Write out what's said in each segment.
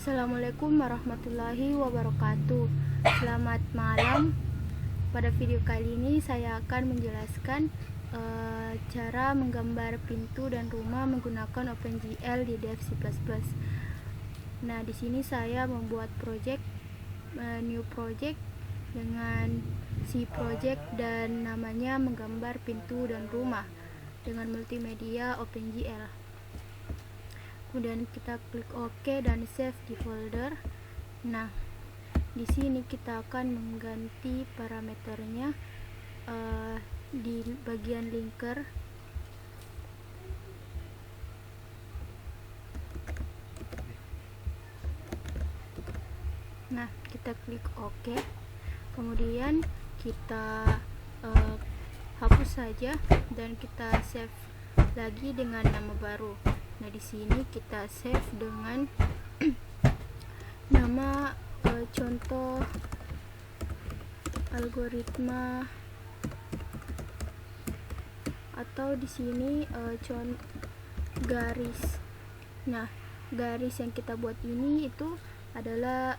Assalamualaikum warahmatullahi wabarakatuh. Selamat malam. Pada video kali ini saya akan menjelaskan cara menggambar pintu dan rumah menggunakan OpenGL di Dev C++. Nah, di sini saya membuat new project dengan C project dan namanya menggambar pintu dan rumah dengan multimedia OpenGL. Kemudian kita klik OK dan save di folder. Nah, di sini kita akan mengganti parameternya di bagian linker. Nah, kita klik OK. Kemudian kita hapus saja dan kita save lagi dengan nama baru. Nah, di sini kita save dengan nama contoh algoritma, atau di sini garis. Nah, garis yang kita buat ini itu adalah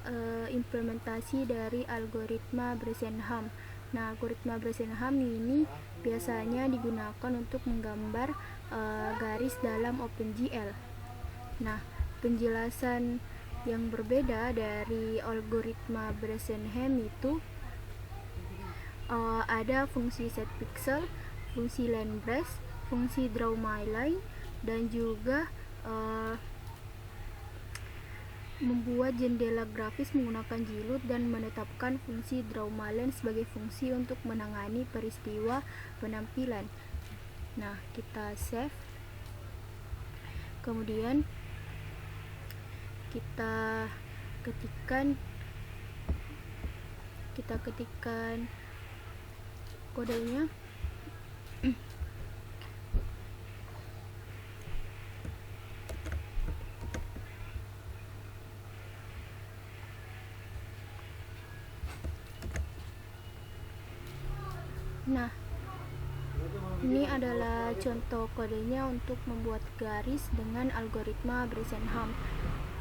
implementasi dari algoritma Bresenham. Nah, algoritma Bresenham ini biasanya digunakan untuk menggambar garis dalam OpenGL. Nah, penjelasan yang berbeda dari algoritma Bresenham itu ada fungsi setPixel, fungsi LandBrush, fungsi DrawMyLine, dan juga membuat jendela grafis menggunakan Jlut dan menetapkan fungsi DrawMyLine sebagai fungsi untuk menangani peristiwa penampilan. Nah, kita save. Kemudian kita ketikkan kodenya. Nah, ini adalah contoh kodenya untuk membuat garis dengan algoritma Bresenham.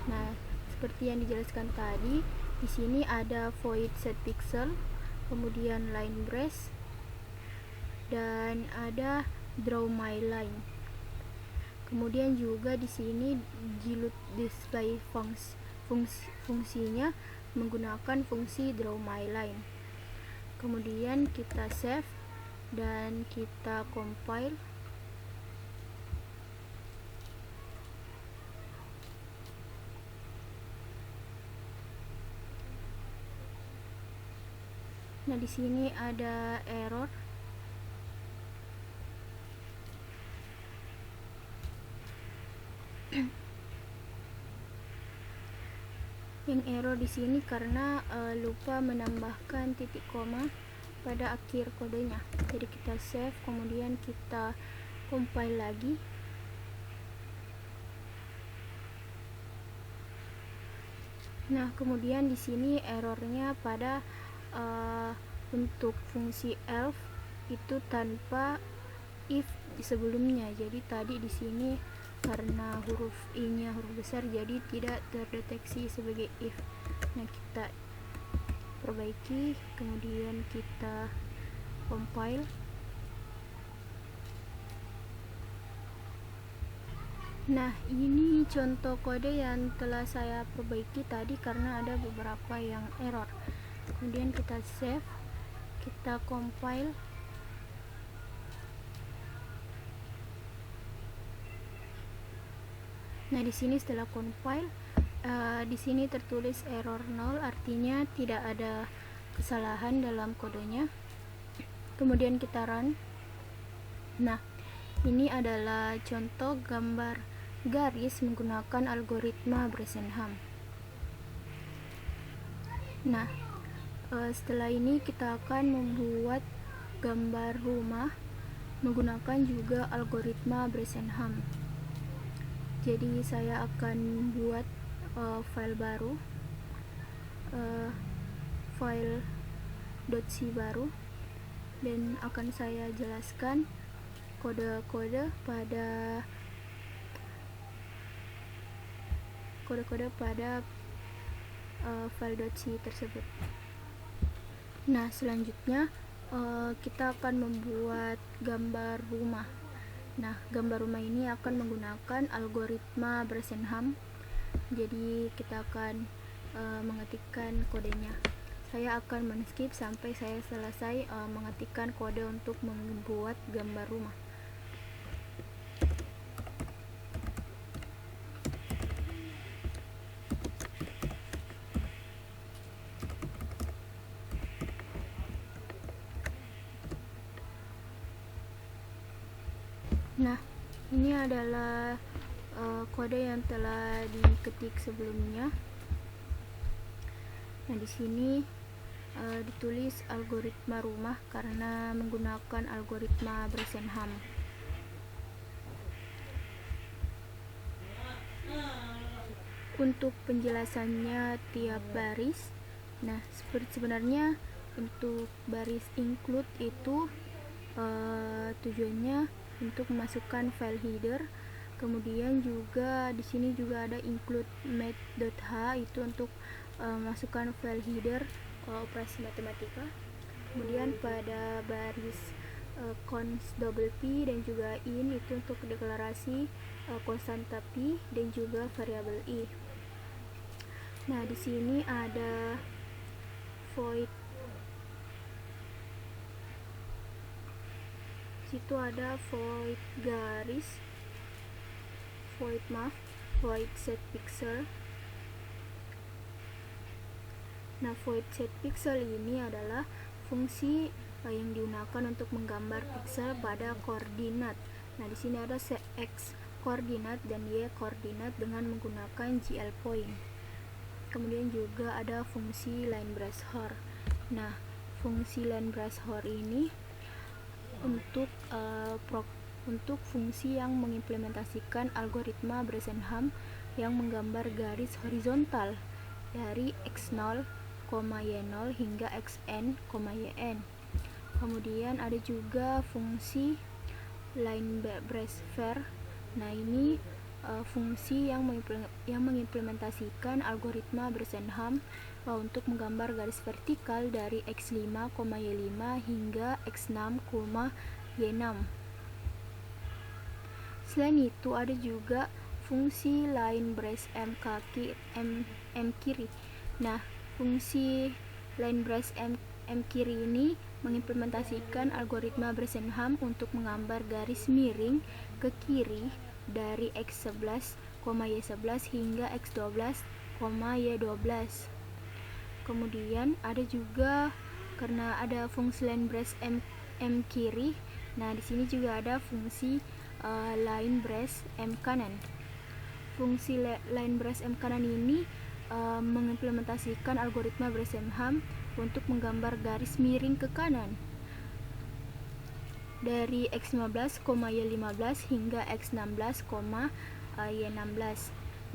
Nah, seperti yang dijelaskan tadi, di sini ada void setPixel, kemudian LineBrush, dan ada DrawMyLine. Kemudian juga di sini Jlut display fungsinya menggunakan fungsi DrawMyLine. Kemudian kita save dan kita compile. Nah, di sini ada error. Yang error di sini karena lupa menambahkan titik koma pada akhir kodenya. Jadi kita save, kemudian kita compile lagi. Nah, kemudian di sini errornya pada untuk fungsi elf itu tanpa if sebelumnya. Jadi tadi di sini karena huruf i-nya huruf besar, jadi tidak terdeteksi sebagai if. Nah, kita perbaiki, kemudian kita compile. Nah, ini contoh kode yang telah saya perbaiki tadi karena ada beberapa yang error. Kemudian kita save, kita compile. Nah, di sini setelah compile, di sini tertulis error 0, artinya tidak ada kesalahan dalam kodenya. Kemudian kita run. Nah, ini adalah contoh gambar garis menggunakan algoritma Bresenham. Nah, setelah ini kita akan membuat gambar rumah menggunakan juga algoritma Bresenham. Jadi saya akan buat file baru, file .c baru, dan akan saya jelaskan kode-kode pada file.c tersebut. Nah, selanjutnya kita akan membuat gambar rumah. Nah, gambar rumah ini akan menggunakan algoritma Bresenham. Jadi kita akan mengetikkan kodenya. Saya akan men-skip sampai saya selesai mengetikkan kode untuk membuat gambar rumah. Nah, ini adalah kode yang telah diketik sebelumnya. Nah, di sini ditulis algoritma rumah karena menggunakan algoritma Bresenham. Untuk penjelasannya tiap baris, nah sebenarnya untuk baris include itu tujuannya untuk memasukkan file header. Kemudian juga di sini juga ada include math.h, itu untuk masukkan file header operasi matematika. Kemudian pada baris const double p dan juga in itu untuk deklarasi konstanta p dan juga variabel i. Nah, di sini ada void, situ ada void garis, void set pixel. Nah, void set pixel ini adalah fungsi yang digunakan untuk menggambar pixel pada koordinat. Nah, di sini ada x koordinat dan y koordinat dengan menggunakan GL point. Kemudian juga ada fungsi line brush hor. Nah, fungsi line brush hor ini untuk fungsi yang mengimplementasikan algoritma Bresenham yang menggambar garis horizontal dari x0, y0 hingga xn, yn. Kemudian ada juga fungsi line brush var. Nah, ini fungsi yang mengimplementasikan algoritma Bresenham untuk menggambar garis vertikal dari x5, y5 hingga x6, y6. Selain itu ada juga fungsi line brush m kiri. Nah, fungsi line brush m kiri ini mengimplementasikan algoritma Bresenham untuk menggambar garis miring ke kiri dari x11, y11 hingga x12, y12. Kemudian ada juga karena ada fungsi line brush m kiri. Nah, di sini juga ada fungsi line brush m kanan. Fungsi line brush m kanan ini mengimplementasikan algoritma Bresenham untuk menggambar garis miring ke kanan dari x15, y15 hingga x16, y16.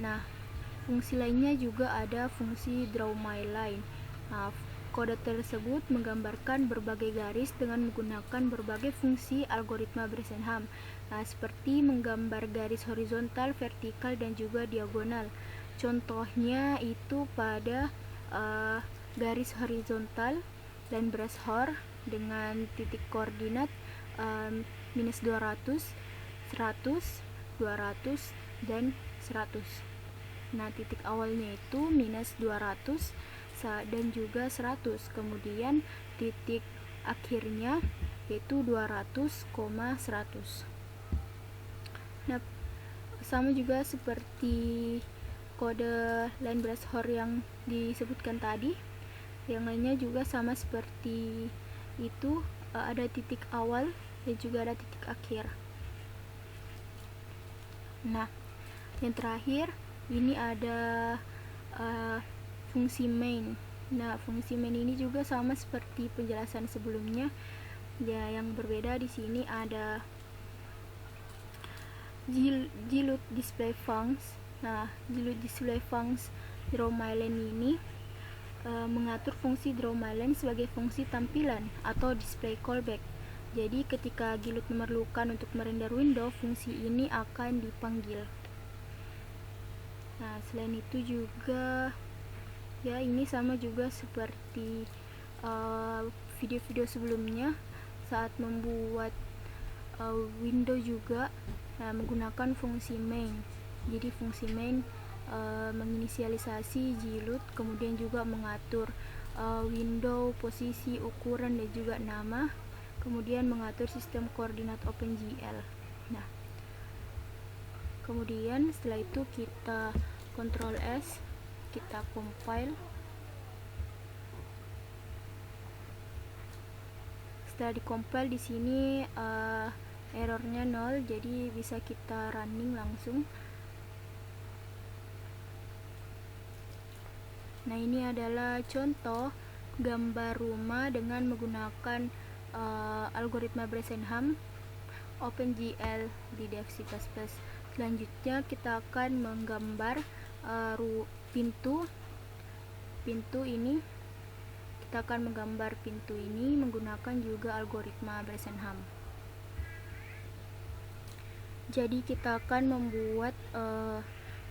Nah, fungsi lainnya juga ada fungsi draw my line. Nah, kode tersebut menggambarkan berbagai garis dengan menggunakan berbagai fungsi algoritma Bresenham. Nah, seperti menggambar garis horizontal, vertikal, dan juga diagonal. Contohnya itu pada garis horizontal dan brush hor dengan titik koordinat minus 200, 100, 200, dan 100. Nah, titik awalnya itu minus 200 dan juga 100. Kemudian titik akhirnya yaitu 200, 100. Nah, sama juga seperti kode line brush hor yang disebutkan tadi. Yang lainnya juga sama seperti itu, ada titik awal dan juga ada titik akhir. Nah, yang terakhir ini ada fungsi main. Nah, fungsi main ini juga sama seperti penjelasan sebelumnya. Ya, yang berbeda di sini ada JILUT display function. Nah, JILUT display function draw my line ini mengatur fungsi draw my line sebagai fungsi tampilan atau display callback. Jadi ketika JILUT memerlukan untuk merender window, fungsi ini akan dipanggil. Nah, selain itu juga Ya, ini sama juga seperti video-video sebelumnya saat membuat window juga menggunakan fungsi main. Jadi fungsi main menginisialisasi JILUT, kemudian juga mengatur window, posisi, ukuran, dan juga nama, kemudian mengatur sistem koordinat OpenGL. Nah, kemudian setelah itu kita Ctrl S, kita compile. Setelah di-compile, di sini errornya 0, jadi bisa kita running langsung. Nah, ini adalah contoh gambar rumah dengan menggunakan algoritma Bresenham OpenGL di Dev C++. Selanjutnya kita akan menggambar pintu ini. Kita akan menggambar pintu ini menggunakan juga algoritma Bresenham. Jadi kita akan membuat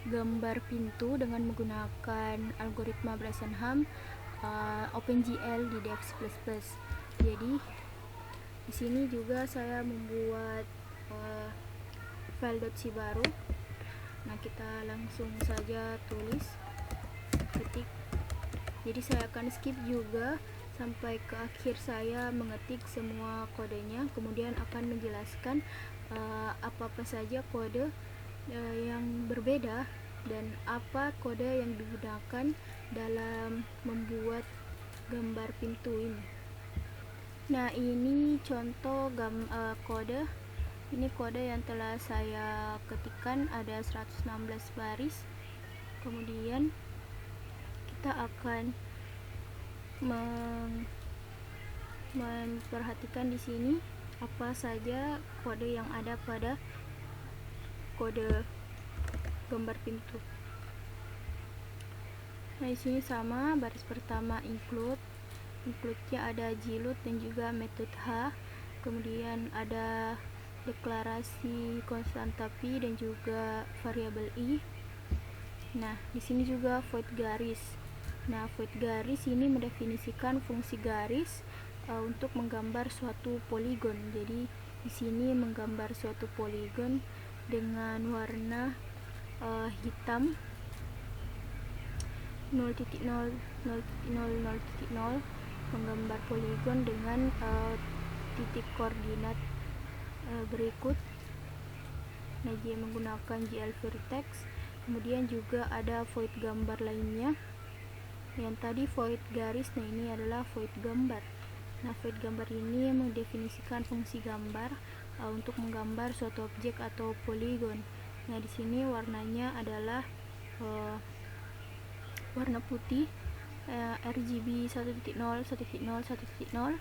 gambar pintu dengan menggunakan algoritma Bresenham OpenGL di Dev C++. Jadi di sini juga saya membuat file.c baru. Nah, kita langsung saja tulis, ketik. Jadi saya akan skip juga sampai ke akhir saya mengetik semua kodenya, kemudian akan menjelaskan apa-apa saja kode yang berbeda dan apa kode yang digunakan dalam membuat gambar pintu ini. Nah, ini contoh kode. Ini kode yang telah saya ketikkan, ada 116 baris. Kemudian kita akan memperhatikan di sini apa saja kode yang ada pada kode gambar pintu. Nah, di sini sama, baris pertama include-nya ada JILUT dan juga metode H. Kemudian ada deklarasi konstanta pi dan juga variabel i. Nah, di sini juga void garis. Nah, void garis ini mendefinisikan fungsi garis untuk menggambar suatu poligon. Jadi di sini menggambar suatu poligon dengan warna hitam 0.0, 0.0, 0.0, menggambar poligon dengan titik koordinat berikut. Nah, dia menggunakan GL vertex. Kemudian juga ada void gambar lainnya. Yang tadi void garis, nah ini adalah void gambar. Nah, void gambar ini mendefinisikan fungsi gambar untuk menggambar suatu objek atau poligon. Nah, di sini warnanya adalah warna putih, RGB 1.0, 1.0, 1.0.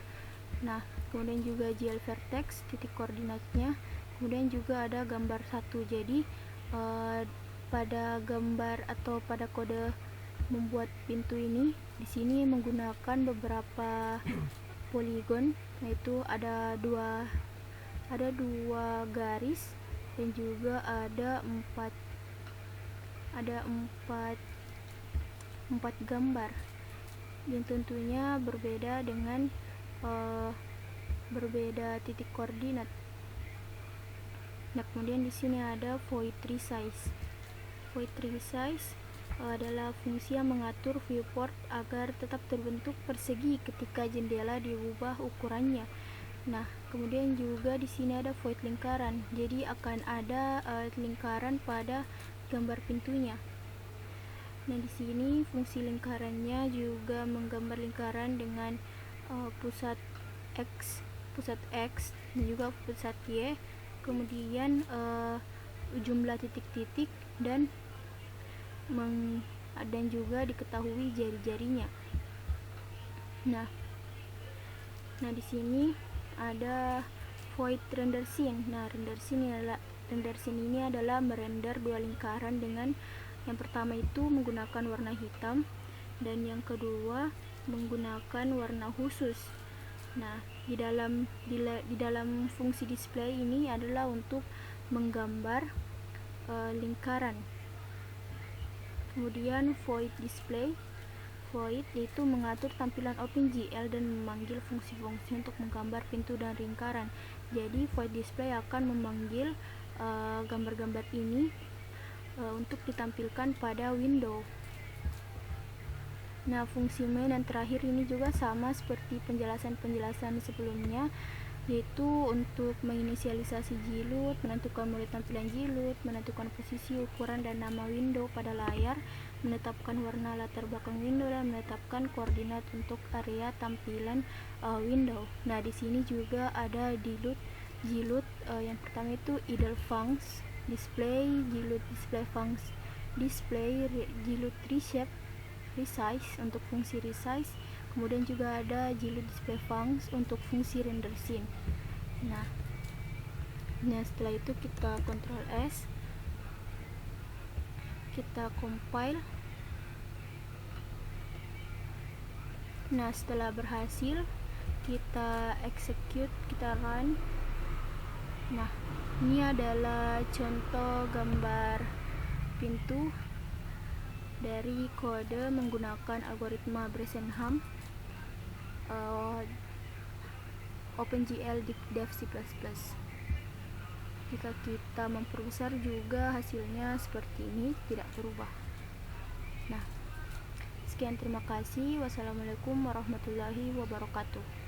Nah, kemudian juga GL vertex, titik koordinatnya. Kemudian juga ada gambar 1. Jadi pada gambar atau pada kode membuat pintu ini, di sini menggunakan beberapa poligon, yaitu ada dua garis dan juga ada empat gambar yang tentunya berbeda dengan berbeda titik koordinat. Nah, kemudian di sini ada void resize. Void resize adalah fungsi yang mengatur viewport agar tetap terbentuk persegi ketika jendela diubah ukurannya. Nah, kemudian juga di sini ada void lingkaran. Jadi akan ada lingkaran pada gambar pintunya. Nah, di sini fungsi lingkarannya juga menggambar lingkaran dengan pusat X dan juga pusat Y, kemudian jumlah titik-titik dan juga diketahui jari-jarinya. Nah, di sini ada void render scene. Nah, render scene ini adalah merender dua lingkaran dengan yang pertama itu menggunakan warna hitam dan yang kedua menggunakan warna khusus. Nah, di dalam fungsi display ini adalah untuk menggambar lingkaran. Kemudian void display Void yaitu mengatur tampilan OpenGL dan memanggil fungsi-fungsi untuk menggambar pintu dan lingkaran. Jadi void display akan memanggil gambar-gambar ini untuk ditampilkan pada window. Nah, fungsi main yang terakhir ini juga sama seperti penjelasan-penjelasan sebelumnya, yaitu untuk menginisialisasi jilid, menentukan model tampilan jilid, menentukan posisi, ukuran, dan nama window pada layar, menetapkan warna latar belakang window, dan menetapkan koordinat untuk area tampilan window. Nah, di sini juga ada jilid. Yang pertama itu idle function, display, jilid display function, display, jilid reshape, resize untuk fungsi resize, kemudian juga ada jilid display function untuk fungsi render scene. Nah, setelah itu kita Ctrl S, kita compile. Nah, setelah berhasil kita execute, kita run. Nah, ini adalah contoh gambar pintu dari kode menggunakan algoritma Bresenham OpenGL Dev C++. Jika kita memperbesar juga hasilnya seperti ini, tidak berubah. Nah, sekian, terima kasih. Wassalamualaikum warahmatullahi wabarakatuh.